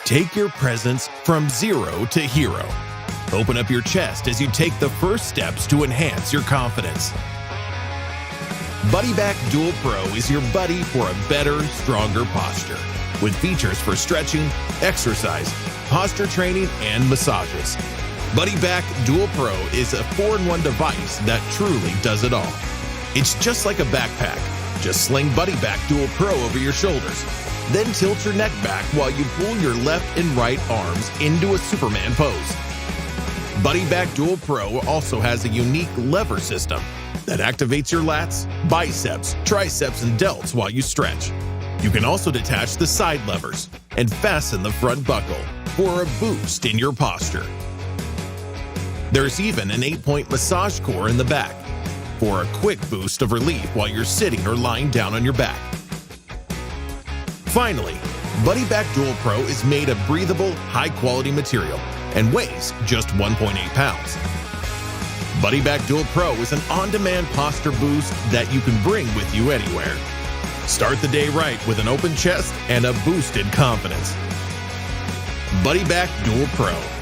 Take your presence from zero to hero. Open up your chest as you take the first steps to enhance your confidence. BuddyBack DualPro is your buddy for a better, stronger posture, with features for stretching, exercise, posture training, and massages. BuddyBack DualPro is a 4-in-1 device that truly does it all. It's just like a backpack. Just sling BuddyBack DualPro over your shoulders, then tilt your neck back while you pull your left and right arms into a Superman pose. BuddyBack DualPro also has a unique lever system that activates your lats, biceps, triceps, and delts while you stretch. You can also detach the side levers and fasten the front buckle for a boost in your posture. There's even an 8-point massage core in the back for a quick boost of relief while you're sitting or lying down on your back. Finally, BuddyBack DualPro is made of breathable, high-quality material and weighs just 1.8 pounds. BuddyBack DualPro is an on-demand posture boost that you can bring with you anywhere. Start the day right with an open chest and a boosted confidence. BuddyBack DualPro.